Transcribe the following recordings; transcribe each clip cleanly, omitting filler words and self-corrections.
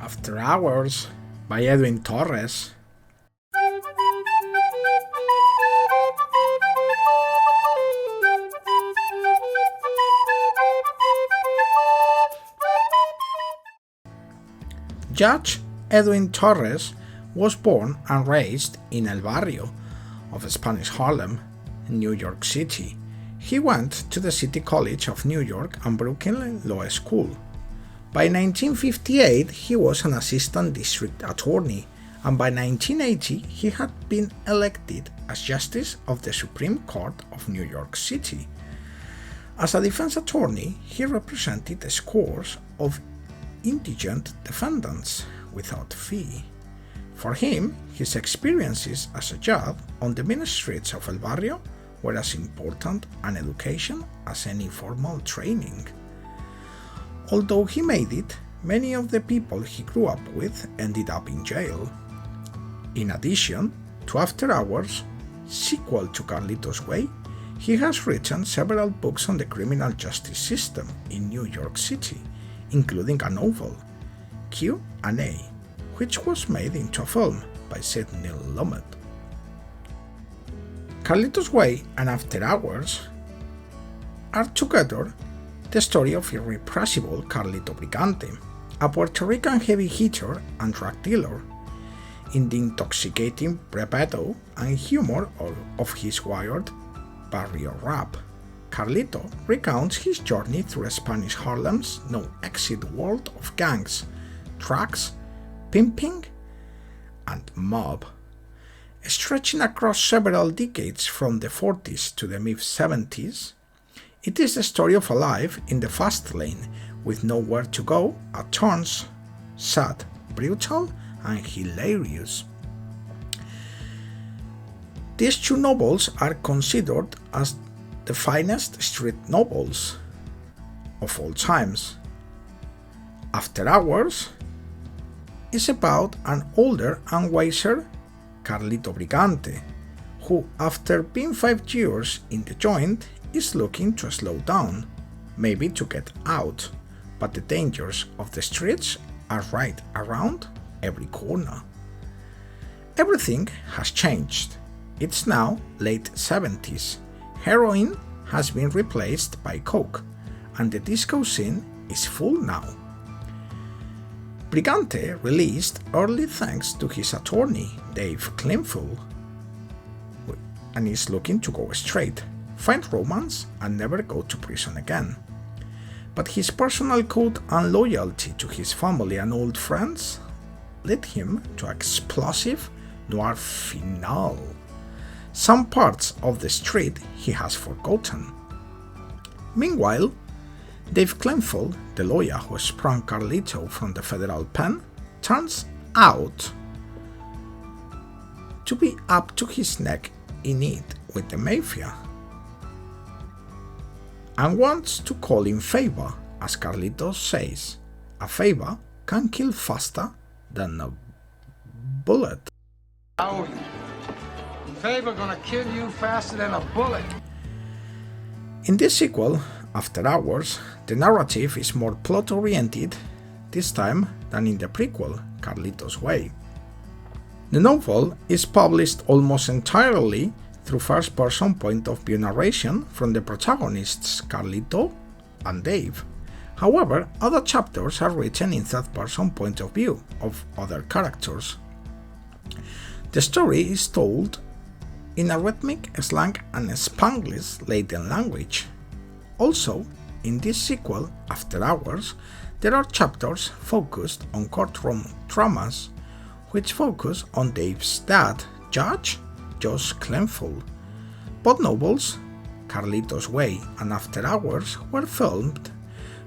After Hours by Edwin Torres. Judge Edwin Torres was born and raised in El Barrio of Spanish Harlem, New York City. He went to the City College of New York and Brooklyn Law School. By 1958, he was an assistant district attorney, and by 1980, he had been elected as Justice of the Supreme Court of New York City. As a defense attorney, he represented scores of indigent defendants without fee. For him, his experiences as a judge on the mean streets of El Barrio were as important an education as any formal training. Although he made it, many of the people he grew up with ended up in jail. In addition to After Hours, sequel to Carlito's Way, he has written several books on the criminal justice system in New York City, including a novel, Q&A, which was made into a film by Sidney Lumet. Carlito's Way and After Hours are together the story of irrepressible Carlito Brigante, a Puerto Rican heavy hitter and drug dealer. In the intoxicating bravado and humor of his wired barrio rap, Carlito recounts his journey through Spanish Harlem's no-exit world of gangs, drugs, pimping, and mob. Stretching across several decades from the 40s to the mid-70s, it is the story of a life in the fast lane with nowhere to go at turns, sad, brutal, and hilarious. These two novels are considered as the finest street novels of all times. After Hours is about an older and wiser Carlito Brigante, who, after being 5 years in the joint, is looking to slow down, maybe to get out, but the dangers of the streets are right around every corner. Everything has changed. It's now late 70s. Heroin has been replaced by coke, and the disco scene is full now. Brigante released early thanks to his attorney, Dave Klinfull, and is looking to go straight, find romance, and never go to prison again. But his personal code and loyalty to his family and old friends led him to an explosive noir finale. Some parts of the street he has forgotten. Meanwhile, Dave Klinfull, the lawyer who sprung Carlito from the federal pen, turns out to be up to his neck in it with the mafia, and wants to call in favor, as Carlito says, a favor can kill faster than a bullet. Oh, favor gonna kill you faster than a bullet. In this sequel, After Hours, the narrative is more plot-oriented this time than in the prequel, Carlito's Way. The novel is published almost entirely through first-person point-of-view narration from the protagonists Carlito and Dave. However, other chapters are written in third-person point of view of other characters. The story is told in a rhythmic, slang, and Spanglish-laden language. Also, in this sequel, After Hours, there are chapters focused on courtroom dramas, which focus on Dave's dad, Judge Josh Klinfull. Both novels, Carlito's Way and After Hours, were filmed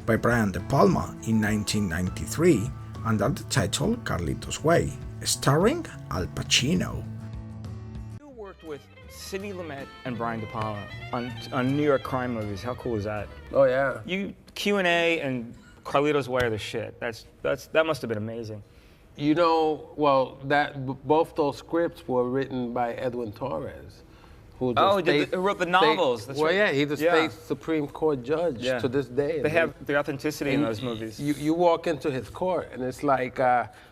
by Brian De Palma in 1993 under the title Carlito's Way, starring Al Pacino. You worked with Sidney Lumet and Brian De Palma on New York crime movies. How cool is that? Oh yeah. You Q&A and Carlito's Way are the shit. That must have been amazing. You know, well, both those scripts were written by Edwin Torres, who wrote the novels. That's well, right. yeah, he's a state Supreme Court judge to this day. They have the authenticity in those movies. You walk into his court, and it's like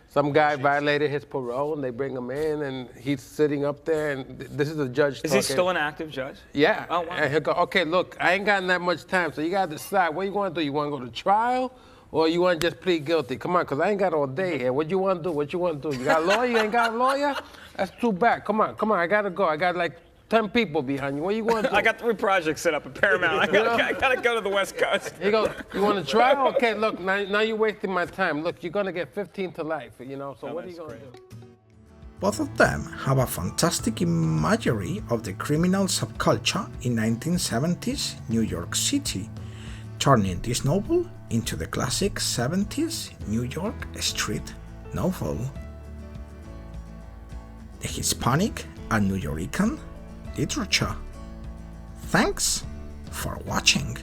some guy violated his parole, and they bring him in, and he's sitting up there, and this is the judge Is he still an active judge? Yeah. Oh, wow. And he'll go, okay, look, I ain't got that much time, so you got to decide what you want to do. You want to go to trial, or you want to just plead guilty? Come on, because I ain't got all day here. What you want to do? What you want to do? You got a lawyer? You ain't got a lawyer? That's too bad. Come on, I got to go. I got like 10 people behind you. What you want to do? I got 3 projects set up at Paramount. I got to go to the West Coast. He goes, you want to try? Okay, look, now you're wasting my time. Look, you're going to get 15 to life, so what are you going to do? Both of them have a fantastic imagery of the criminal subculture in 1970s New York City, turning this novel into the classic 70s New York street novel. The Hispanic and Nuyorican literature. Thanks for watching.